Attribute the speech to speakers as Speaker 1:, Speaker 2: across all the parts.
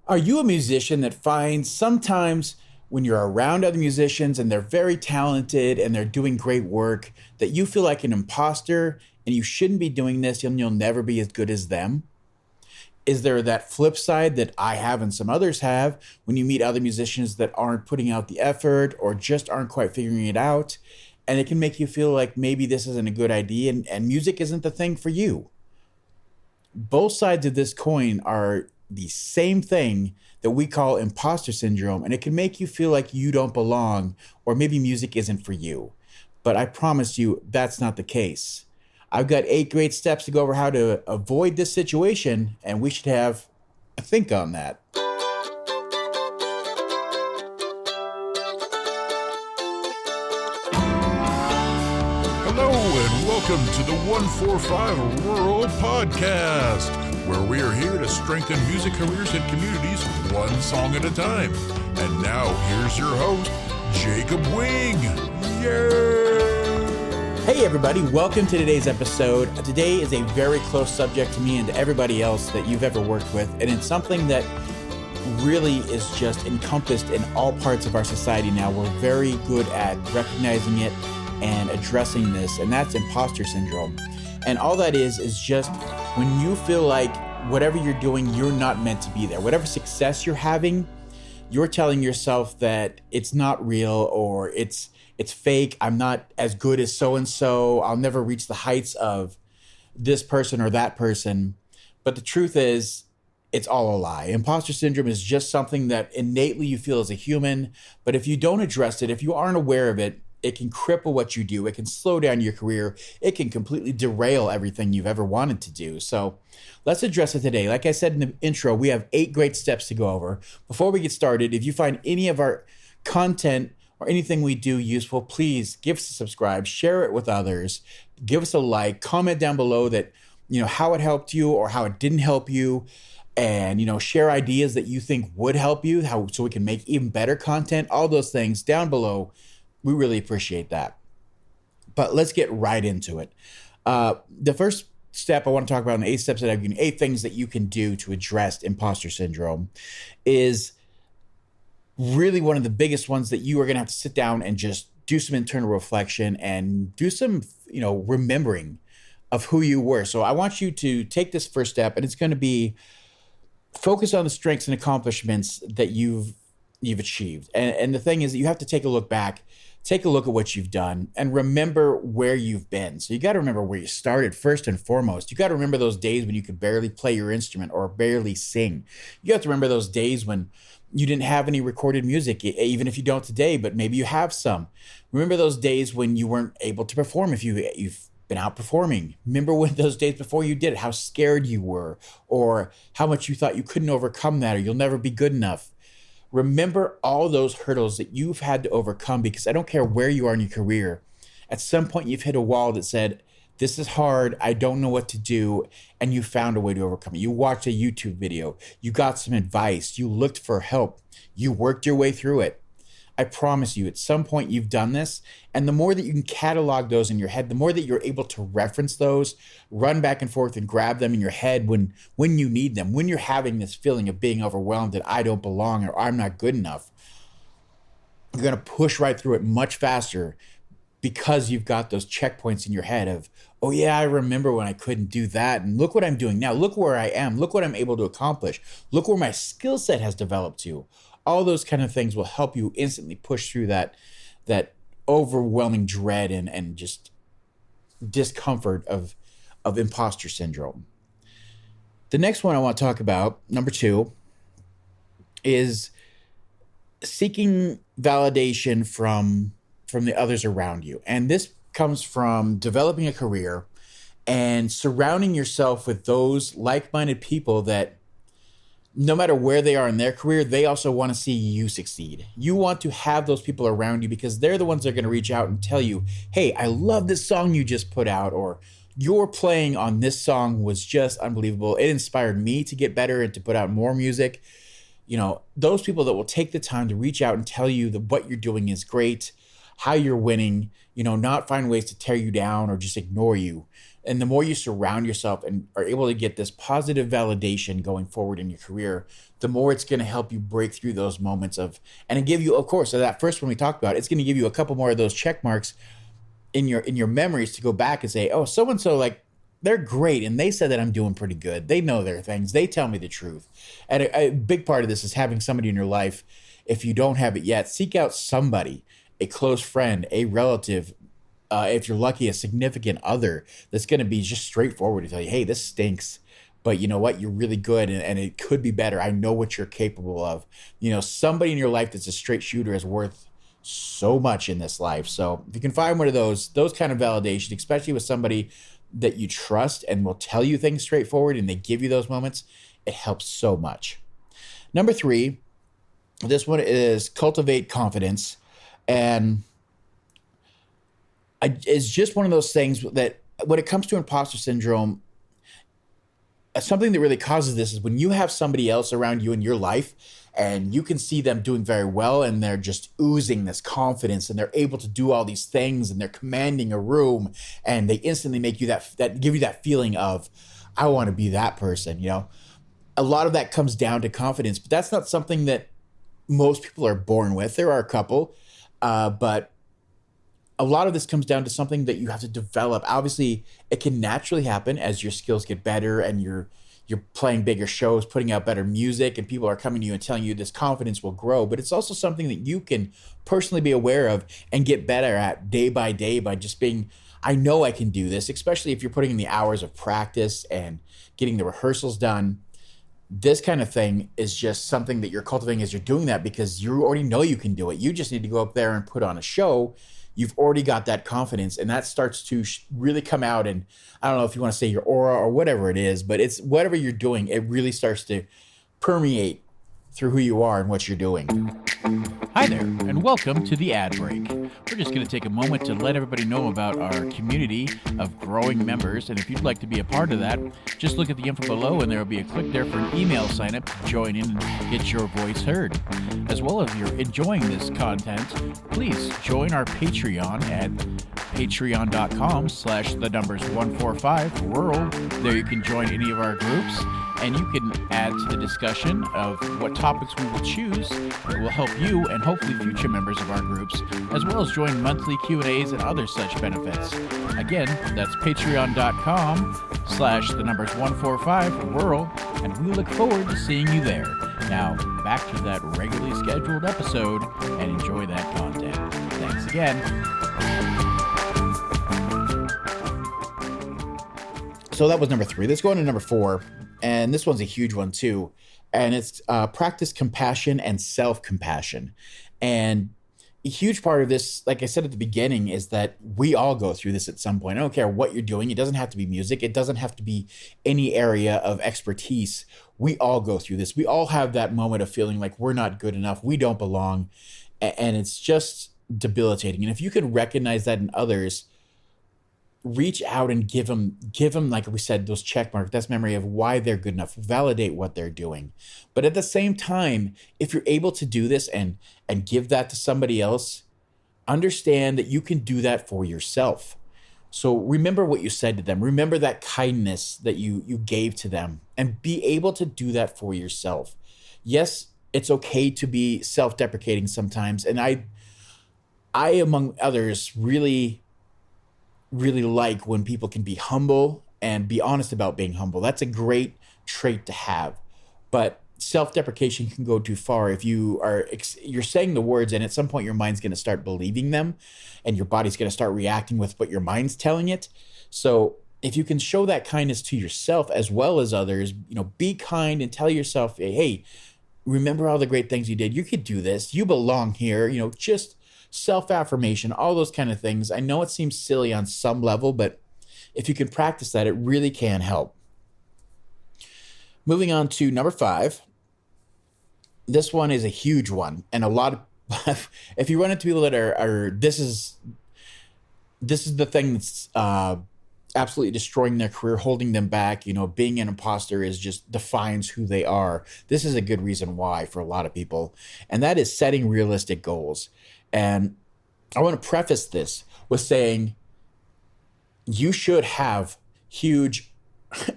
Speaker 1: Are you a musician that finds sometimes when you're around other musicians and they're very talented and they're doing great work that you feel like an imposter and you shouldn't be doing this and you'll never be as good as them? Is there that flip side that I have and some others have when you meet other musicians that aren't putting out the effort or just aren't quite figuring it out? And it can make you feel like maybe this isn't a good idea and music isn't the thing for you. Both sides of this coin are the same thing that we call imposter syndrome, and it can make you feel like you don't belong or maybe music isn't for you. But I promise you that's not the case. I've got 8 great steps to go over how to avoid this situation, and we should have a think on that.
Speaker 2: Hello and welcome to the 145 Rural Podcast, where we are here to strengthen music careers and communities one song at a time. And now here's your host, Jacob Wing. Yay!
Speaker 1: Hey everybody, welcome to today's episode. Today is a very close subject to me and to everybody else that you've ever worked with, and it's something that really is just encompassed in all parts of our society now. We're very good at recognizing it and addressing this, and that's imposter syndrome. And all that is just when you feel like whatever you're doing, you're not meant to be there. Whatever success you're having, you're telling yourself that it's not real or it's fake. I'm not as good as so-and-so. I'll never reach the heights of this person or that person. But the truth is, it's all a lie. Imposter syndrome is just something that innately you feel as a human. But if you don't address it, if you aren't aware of it, it can cripple what you do. It can slow down your career. It can completely derail everything you've ever wanted to do. So let's address it today. Like I said in the intro, we have 8 great steps to go over. Before we get started, if you find any of our content or anything we do useful, please give us a subscribe, share it with others, give us a like, comment down below that, how it helped you or how it didn't help you. And, share ideas that you think would help you, so we can make even better content, all those things down below. We really appreciate that. But let's get right into it. The first step I want to talk about in the 8 steps that I've given, 8 things that you can do to address imposter syndrome, is really one of the biggest ones that you are going to have to sit down and just do some internal reflection and do some, remembering of who you were. So I want you to take this first step, and it's going to be focus on the strengths and accomplishments that you've achieved. And the thing is that you have to take a look back, take a look at what you've done, and remember where you've been. So you got to remember where you started first and foremost. You got to remember those days when you could barely play your instrument or barely sing. You have to remember those days when you didn't have any recorded music, even if you don't today, but maybe you have some. Remember those days when you weren't able to perform if you've been out performing. Remember when those days before you did it, how scared you were, or how much you thought you couldn't overcome that, or you'll never be good enough. Remember all those hurdles that you've had to overcome, because I don't care where you are in your career. At some point, you've hit a wall that said, this is hard, I don't know what to do, and you found a way to overcome it. You watched a YouTube video, you got some advice, you looked for help, you worked your way through it. I promise you, at some point you've done this, and the more that you can catalog those in your head, the more that you're able to reference those, run back and forth and grab them in your head when you need them, when you're having this feeling of being overwhelmed that I don't belong or I'm not good enough, you're going to push right through it much faster because you've got those checkpoints in your head of, oh yeah, I remember when I couldn't do that, and look what I'm doing now, look where I am, look what I'm able to accomplish, look where my skill set has developed to. All those kind of things will help you instantly push through that overwhelming dread and just discomfort of imposter syndrome. The next one I want to talk about, number 2, is seeking validation from the others around you. And this comes from developing a career and surrounding yourself with those like-minded people that no matter where they are in their career, they also want to see you succeed. You want to have those people around you because they're the ones that are going to reach out and tell you, hey, I love this song you just put out, or your playing on this song was just unbelievable. It inspired me to get better and to put out more music. Those people that will take the time to reach out and tell you that what you're doing is great, how you're winning, not find ways to tear you down or just ignore you. And the more you surround yourself and are able to get this positive validation going forward in your career, the more it's going to help you break through those moments and give you, of course, so that first one we talked about, it's going to give you a couple more of those check marks in your memories to go back and say, oh, so-and-so, like, they're great. And they said that I'm doing pretty good. They know their things. They tell me the truth. And a big part of this is having somebody in your life. If you don't have it yet, seek out somebody, a close friend, a relative, if you're lucky, a significant other that's going to be just straightforward to tell you, hey, this stinks, but you know what? You're really good and it could be better. I know what you're capable of. Somebody in your life that's a straight shooter is worth so much in this life. So if you can find one of those kind of validation, especially with somebody that you trust and will tell you things straightforward and they give you those moments, it helps so much. Number 3, this one is Cultivate Confidence. And it's just one of those things that when it comes to imposter syndrome, something that really causes this is when you have somebody else around you in your life and you can see them doing very well and they're just oozing this confidence and they're able to do all these things and they're commanding a room and they instantly make you that give you that feeling of, I want to be that person. A lot of that comes down to confidence, but that's not something that most people are born with. There are a couple, but a lot of this comes down to something that you have to develop. Obviously, it can naturally happen as your skills get better and you're playing bigger shows, putting out better music, and people are coming to you and telling you this confidence will grow. But it's also something that you can personally be aware of and get better at day by day by just being, I know I can do this, especially if you're putting in the hours of practice and getting the rehearsals done. This kind of thing is just something that you're cultivating as you're doing that because you already know you can do it. You just need to go up there and put on a show. You've already got that confidence and that starts to really come out. And I don't know if you want to say your aura or whatever it is, but it's whatever you're doing, it really starts to permeate through who you are and what you're doing.
Speaker 3: Hi there, and welcome to the ad break. We're just going to take a moment to let everybody know about our community of growing members, and if you'd like to be a part of that, just look at the info below and there will be a click there for an email sign up to join in and get your voice heard. As well, if you're enjoying this content, please join our Patreon at patreon.com/145rural. There you can join any of our groups, and you can add to the discussion of what topics we will choose that will help you and hopefully future members of our groups, as well as join monthly Q&As and other such benefits. Again, that's patreon.com/145rural, and we look forward to seeing you there. Now, back to that regularly scheduled episode, and enjoy that content. Thanks again.
Speaker 1: So that was number 3. Let's go on to number 4. And this one's a huge one too. And it's practice compassion and self-compassion. And a huge part of this, like I said at the beginning, is that we all go through this at some point. I don't care what you're doing. It doesn't have to be music. It doesn't have to be any area of expertise. We all go through this. We all have that moment of feeling like we're not good enough. We don't belong. And it's just debilitating. And if you can recognize that in others, reach out and give them, like we said, those check marks, that's memory of why they're good enough, validate what they're doing. But at the same time, if you're able to do this and give that to somebody else, understand that you can do that for yourself. So remember what you said to them. Remember that kindness that you gave to them and be able to do that for yourself. Yes, it's okay to be self-deprecating sometimes. And I among others, really like when people can be humble and be honest about being humble. That's a great trait to have. But self-deprecation can go too far if you're saying the words and at some point your mind's going to start believing them and your body's going to start reacting with what your mind's telling it. So if you can show that kindness to yourself as well as others, be kind and tell yourself, hey, remember all the great things you did. You could do this. You belong here. Just self-affirmation, all those kind of things. I know it seems silly on some level, but if you can practice that, it really can help. Moving on to number 5. This one is a huge one. And a lot of, if you run into people that are this is the thing that's absolutely destroying their career, holding them back, being an imposter is just defines who they are. This is a good reason why for a lot of people. And that is setting realistic goals. And I want to preface this with saying you should have huge,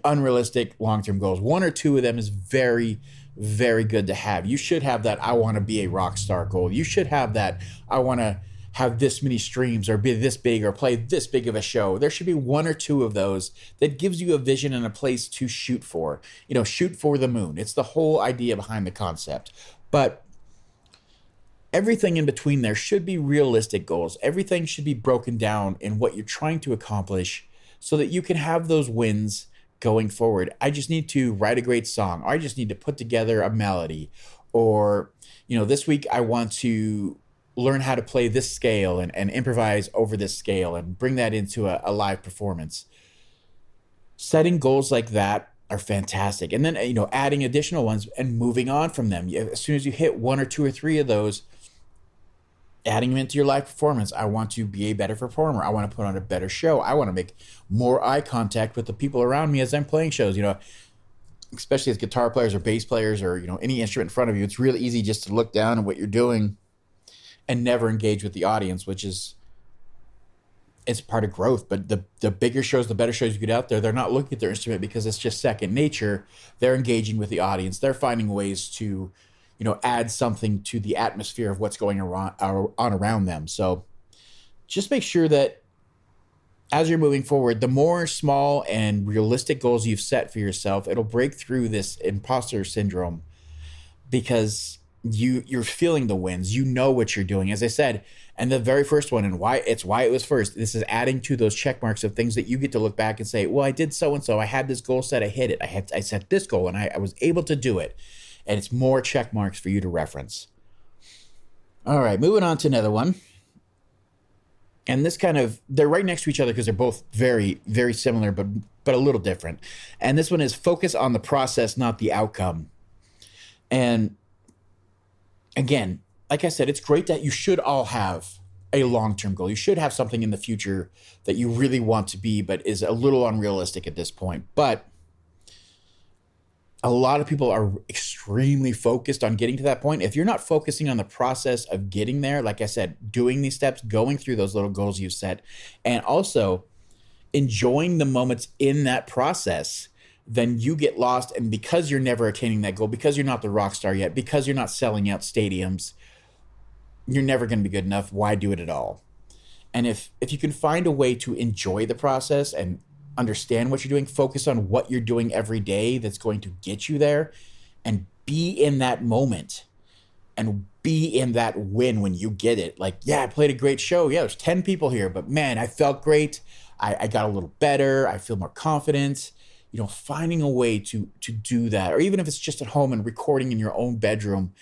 Speaker 1: unrealistic long-term goals. One or two of them is very, very good to have. You should have that I want to be a rock star goal. You should have that I want to have this many streams or be this big or play this big of a show. There should be one or two of those that gives you a vision and a place to shoot for. Shoot for the moon. It's the whole idea behind the concept. But everything in between there should be realistic goals. Everything should be broken down in what you're trying to accomplish so that you can have those wins going forward. I just need to write a great song, or I just need to put together a melody, or, this week I want to learn how to play this scale and improvise over this scale and bring that into a live performance. Setting goals like that are fantastic. And then, adding additional ones and moving on from them. As soon as you hit one or two or three of those, adding them into your live performance. I want to be a better performer. I want to put on a better show. I want to make more eye contact with the people around me as I'm playing shows. Especially as guitar players or bass players or, any instrument in front of you, it's really easy just to look down at what you're doing and never engage with the audience, which is, it's part of growth. But the bigger shows, the better shows you get out there, they're not looking at their instrument because it's just second nature. They're engaging with the audience. They're finding ways to, add something to the atmosphere of what's going on around them. So just make sure that as you're moving forward, the more small and realistic goals you've set for yourself, it'll break through this imposter syndrome because you're feeling the wins. You know what you're doing. As I said, and the very first one, and why it was first, this is adding to those check marks of things that you get to look back and say, well, I did so-and-so. I had this goal set. I hit it. I set this goal and I was able to do it. And it's more check marks for you to reference. All right, moving on to another one. And this they're right next to each other because they're both very, very similar, but a little different. And this one is focus on the process, not the outcome. And again, like I said, it's great that you should all have a long-term goal. You should have something in the future that you really want to be, but is a little unrealistic at this point. But a lot of people are extremely focused on getting to that point. If you're not focusing on the process of getting there, like I said, doing these steps, going through those little goals you've set, and also enjoying the moments in that process, then you get lost. And because you're never attaining that goal, because you're not the rock star yet, because you're not selling out stadiums, you're never going to be good enough. Why do it at all? And if you can find a way to enjoy the process and understand what you're doing, focus on what you're doing every day that's going to get you there, and be in that moment and be in that win when you get it. Like, yeah, I played a great show. Yeah, there's 10 people here, but man, I felt great. I got a little better. I feel more confident. Finding a way to do that, or even if it's just at home and recording in your own bedroom.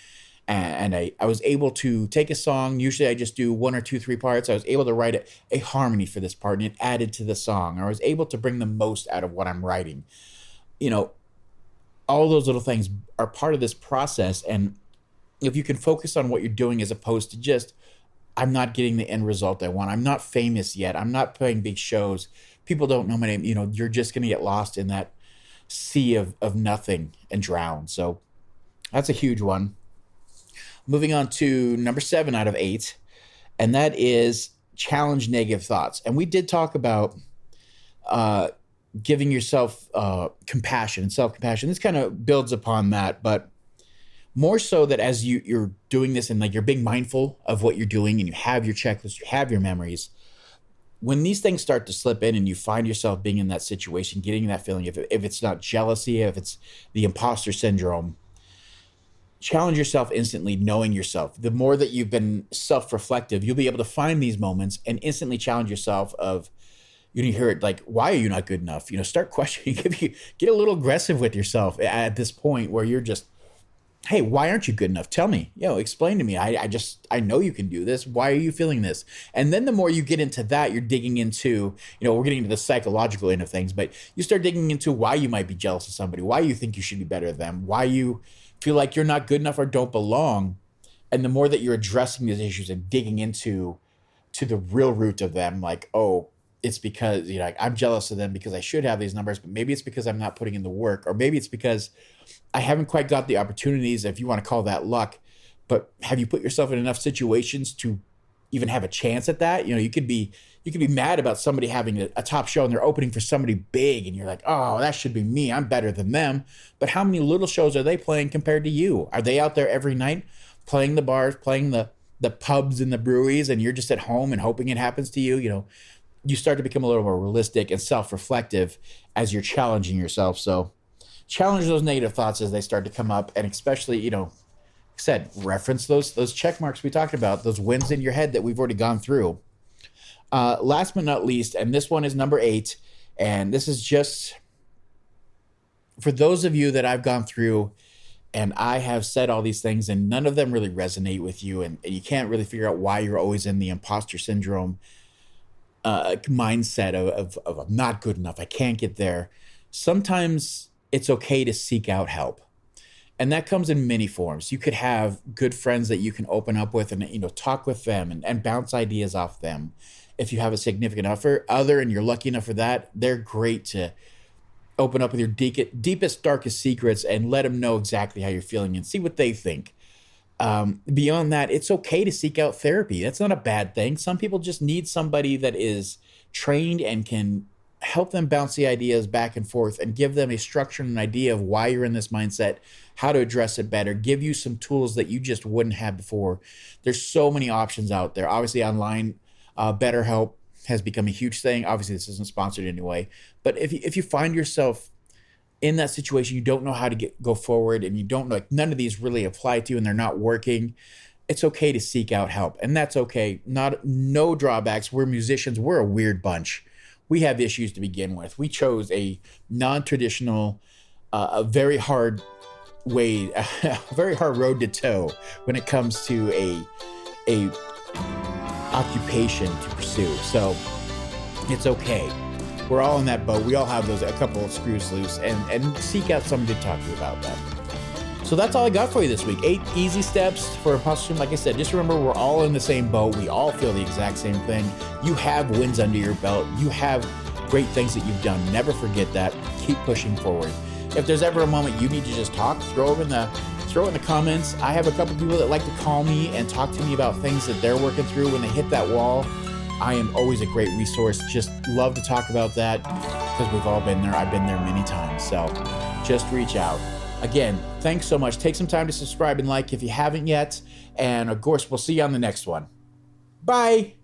Speaker 1: And I was able to take a song. Usually I just do 1 or 2, 3 parts. I was able to write a harmony for this part and it added to the song. Or I was able to bring the most out of what I'm writing. All those little things are part of this process. And if you can focus on what you're doing as opposed to just, I'm not getting the end result I want. I'm not famous yet. I'm not playing big shows. People don't know my name. You're just going to get lost in that sea of nothing and drown. So that's a huge one. Moving on to number 7 out of 8, and that is challenge negative thoughts. And we did talk about giving yourself compassion and self-compassion. This kind of builds upon that, but more so that as you're doing this and like you're being mindful of what you're doing and you have your checklist, you have your memories, when these things start to slip in and you find yourself being in that situation, getting that feeling, if it's not jealousy, if it's the imposter syndrome, challenge yourself instantly, knowing yourself. The more that you've been self-reflective, you'll be able to find these moments and instantly challenge yourself of, you hear it like, why are you not good enough? Start questioning, get a little aggressive with yourself at this point where you're just, hey, why aren't you good enough? Tell me, explain to me. I know you can do this. Why are you feeling this? And then the more you get into that, you're digging into, we're getting into the psychological end of things, but you start digging into why you might be jealous of somebody, why you think you should be better than them, why you feel like you're not good enough or don't belong. And the more that you're addressing these issues and digging into the real root of them, like, oh, it's because, I'm jealous of them because I should have these numbers, but maybe it's because I'm not putting in the work, or maybe it's because I haven't quite got the opportunities, if you want to call that luck. But have you put yourself in enough situations to even have a chance at that. You could be mad about somebody having a top show and they're opening for somebody big, and you're like, oh, that should be me. I'm better than them. But how many little shows are they playing compared to you? Are they out there every night playing the bars, playing the pubs and the breweries, and you're just at home and hoping it happens to you? You start to become a little more realistic and self-reflective as you're challenging yourself. So challenge those negative thoughts as they start to come up, and especially, like I said, reference those check marks we talked about, those wins in your head that we've already gone through. Last but not least, and this one is number 8, and this is just for those of you that I've gone through and I have said all these things and none of them really resonate with you, and you can't really figure out why you're always in the imposter syndrome mindset of I'm not good enough, I can't get there. Sometimes it's okay to seek out help. And that comes in many forms. You could have good friends that you can open up with and talk with them and bounce ideas off them. If you have a significant other and you're lucky enough for that, they're great to open up with your deepest, darkest secrets and let them know exactly how you're feeling and see what they think. Beyond that, it's okay to seek out therapy. That's not a bad thing. Some people just need somebody that is trained and can help them bounce the ideas back and forth and give them a structure and an idea of why you're in this mindset, how to address it better, give you some tools that you just wouldn't have before. There's so many options out there. Obviously, online, BetterHelp has become a huge thing. Obviously, this isn't sponsored anyway. But if you find yourself in that situation, you don't know how to go forward, and you don't know, none of these really apply to you and they're not working, it's okay to seek out help. And that's okay. No drawbacks. We're musicians. We're a weird bunch. We have issues to begin with. We chose a non-traditional, a very hard way, a very hard road to toe when it comes to a occupation to pursue. So it's okay. We're all in that boat. We all have a couple of screws loose, and seek out somebody to talk to about that. So that's all I got for you this week. 8 easy steps for imposter syndrome. Like I said, just remember, we're all in the same boat. We all feel the exact same thing. You have wins under your belt. You have great things that you've done. Never forget that. Keep pushing forward. If there's ever a moment you need to just talk, throw it in the comments. I have a couple people that like to call me and talk to me about things that they're working through when they hit that wall. I am always a great resource. Just love to talk about that because we've all been there. I've been there many times. So just reach out. Again, thanks so much. Take some time to subscribe and like if you haven't yet. And of course, we'll see you on the next one. Bye.